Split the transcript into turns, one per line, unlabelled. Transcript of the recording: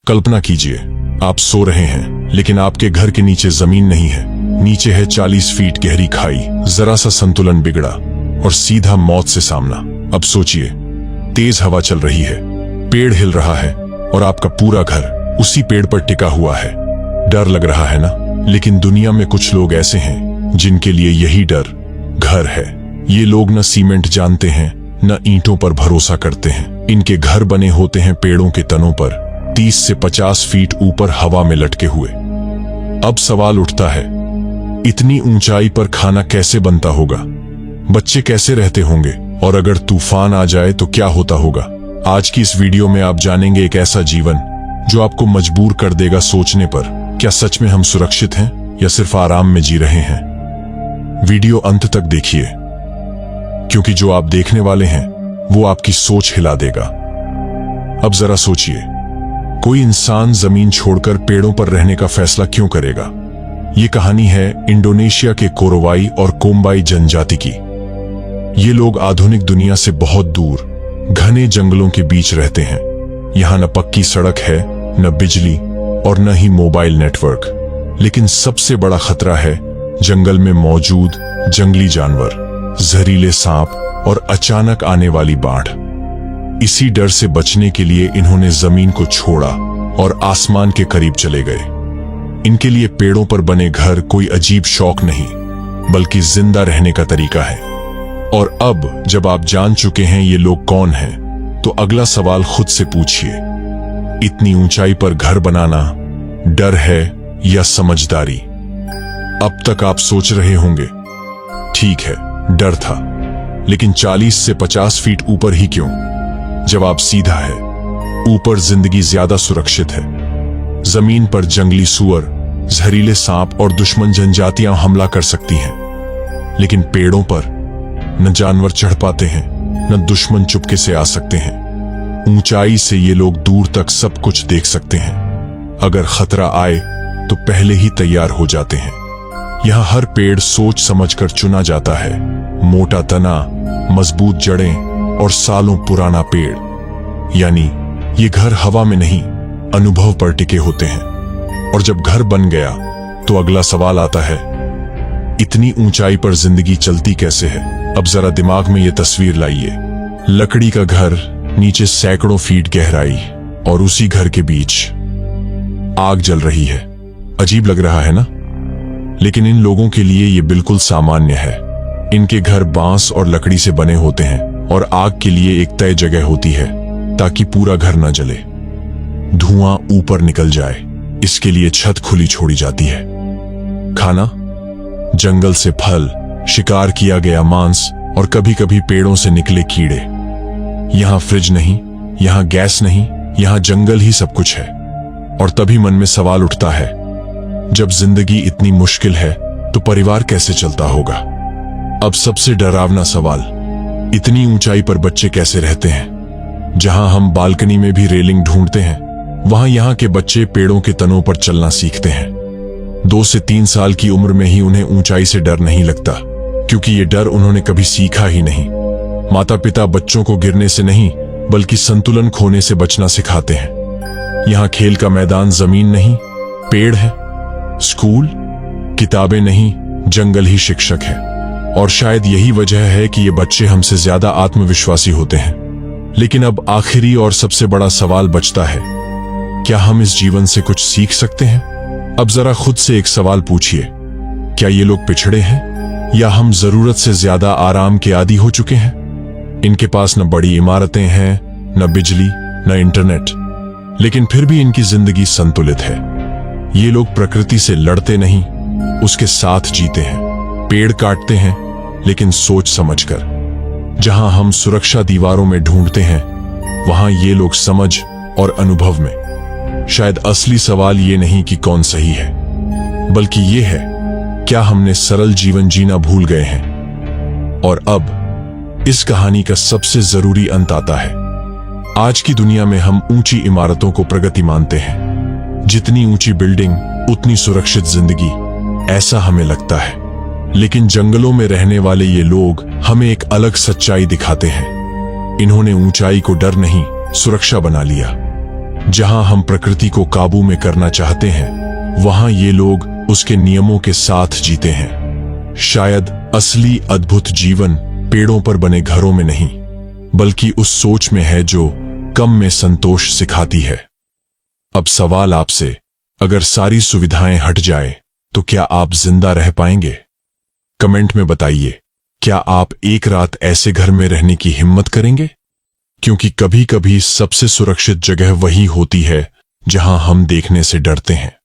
कल्पना कीजिए, आप सो रहे हैं, लेकिन आपके घर के नीचे जमीन नहीं है। नीचे है 40 फीट गहरी खाई। जरा सा संतुलन बिगड़ा और सीधा मौत से सामना। अब सोचिए, तेज हवा चल रही है, पेड़ हिल रहा है और आपका पूरा घर उसी पेड़ पर टिका हुआ है। डर लग रहा है ना? लेकिन दुनिया में कुछ लोग ऐसे हैं जिनके लिए यही डर घर है। ये लोग न सीमेंट जानते हैं, न ईंटों पर भरोसा करते हैं। इनके घर बने होते हैं पेड़ों के तनों पर, 30 से 50 फीट ऊपर हवा में लटके हुए। अब सवाल उठता है, इतनी ऊंचाई पर खाना कैसे बनता होगा? बच्चे कैसे रहते होंगे? और अगर तूफान आ जाए तो क्या होता होगा? आज की इस वीडियो में आप जानेंगे एक ऐसा जीवन जो आपको मजबूर कर देगा सोचने पर, क्या सच में हम सुरक्षित हैं या सिर्फ आराम में जी रहे हैं? वीडियो अंत तक देखिए, क्योंकि जो आप देखने वाले हैं वो आपकी सोच हिला देगा। अब जरा सोचिए, कोई इंसान जमीन छोड़कर पेड़ों पर रहने का फैसला क्यों करेगा? ये कहानी है इंडोनेशिया के कोरोवाई और कोम्बाई जनजाति की। ये लोग आधुनिक दुनिया से बहुत दूर घने जंगलों के बीच रहते हैं। यहाँ न पक्की सड़क है, न बिजली और न ही मोबाइल नेटवर्क। लेकिन सबसे बड़ा खतरा है जंगल में मौजूद जंगली जानवर, जहरीले सांप और अचानक आने वाली बाढ़। इसी डर से बचने के लिए इन्होंने जमीन को छोड़ा और आसमान के करीब चले गए। इनके लिए पेड़ों पर बने घर कोई अजीब शौक नहीं, बल्कि जिंदा रहने का तरीका है। और अब जब आप जान चुके हैं ये लोग कौन हैं, तो अगला सवाल खुद से पूछिए, इतनी ऊंचाई पर घर बनाना डर है या समझदारी? अब तक आप सोच रहे होंगे, ठीक है, डर था, लेकिन 40 से 50 फीट ऊपर ही क्यों? जवाब सीधा है, ऊपर जिंदगी ज्यादा सुरक्षित है। जमीन पर जंगली सुअर, जहरीले सांप और दुश्मन जनजातियां हमला कर सकती हैं, लेकिन पेड़ों पर न जानवर चढ़ पाते हैं, न दुश्मन चुपके से आ सकते हैं। ऊंचाई से ये लोग दूर तक सब कुछ देख सकते हैं। अगर खतरा आए तो पहले ही तैयार हो जाते हैं। यहाँ हर पेड़ सोच समझकर चुना जाता है। मोटा तना, मजबूत जड़ें और सालों पुराना पेड़। यानी ये घर हवा में नहीं, अनुभव पर टिके होते हैं। और जब घर बन गया तो अगला सवाल आता है, इतनी ऊंचाई पर जिंदगी चलती कैसे है? अब जरा दिमाग में ये तस्वीर लाइए, लकड़ी का घर, नीचे सैकड़ों फीट गहराई और उसी घर के बीच आग जल रही है। अजीब लग रहा है ना? लेकिन इन लोगों के लिए ये बिल्कुल सामान्य है। इनके घर बांस और लकड़ी से बने होते हैं और आग के लिए एक तय जगह होती है ताकि पूरा घर न जले, धुआं ऊपर निकल जाए। इसके लिए छत खुली छोड़ी जाती है। खाना, जंगल से फल, शिकार किया गया मांस और कभी कभी पेड़ों से निकले कीड़े। यहां फ्रिज नहीं, यहां गैस नहीं, यहां जंगल ही सब कुछ है। और तभी मन में सवाल उठता है, जब जिंदगी इतनी मुश्किल है तो परिवार कैसे चलता होगा? अब सबसे डरावना सवाल, इतनी ऊंचाई पर बच्चे कैसे रहते हैं? जहां हम बालकनी में भी रेलिंग ढूंढते हैं, वहां यहां के बच्चे पेड़ों के तनों पर चलना सीखते हैं। 2 से 3 साल की उम्र में ही उन्हें ऊंचाई से डर नहीं लगता, क्योंकि ये डर उन्होंने कभी सीखा ही नहीं। माता पिता बच्चों को गिरने से नहीं, बल्कि संतुलन खोने से बचना सिखाते हैं। यहाँ खेल का मैदान जमीन नहीं, पेड़ है। स्कूल, किताबें नहीं, जंगल ही शिक्षक है। और शायद यही वजह है कि ये बच्चे हमसे ज्यादा आत्मविश्वासी होते हैं। लेकिन अब आखिरी और सबसे बड़ा सवाल बचता है, क्या हम इस जीवन से कुछ सीख सकते हैं? अब जरा खुद से एक सवाल पूछिए, क्या ये लोग पिछड़े हैं या हम जरूरत से ज्यादा आराम के आदी हो चुके हैं? इनके पास न बड़ी इमारतें हैं, न बिजली, न इंटरनेट, लेकिन फिर भी इनकी जिंदगी संतुलित है। ये लोग प्रकृति से लड़ते नहीं, उसके साथ जीते हैं। पेड़ काटते हैं, लेकिन सोच समझकर। जहां हम सुरक्षा दीवारों में ढूंढते हैं, वहां ये लोग समझ और अनुभव में। शायद असली सवाल ये नहीं कि कौन सही है, बल्कि ये है, क्या हमने सरल जीवन जीना भूल गए हैं? और अब इस कहानी का सबसे जरूरी अंत आता है। आज की दुनिया में हम ऊंची इमारतों को प्रगति मानते हैं। जितनी ऊंची बिल्डिंग उतनी सुरक्षित जिंदगी, ऐसा हमें लगता है। लेकिन जंगलों में रहने वाले ये लोग हमें एक अलग सच्चाई दिखाते हैं। इन्होंने ऊंचाई को डर नहीं, सुरक्षा बना लिया। जहां हम प्रकृति को काबू में करना चाहते हैं, वहां ये लोग उसके नियमों के साथ जीते हैं। शायद असली अद्भुत जीवन पेड़ों पर बने घरों में नहीं, बल्कि उस सोच में है जो कम में संतोष सिखाती है। अब सवाल आपसे, अगर सारी सुविधाएं हट जाए तो क्या आप जिंदा रह पाएंगे? कमेंट में बताइए, क्या आप एक रात ऐसे घर में रहने की हिम्मत करेंगे? क्योंकि कभी-कभी सबसे सुरक्षित जगह वही होती है जहां हम देखने से डरते हैं।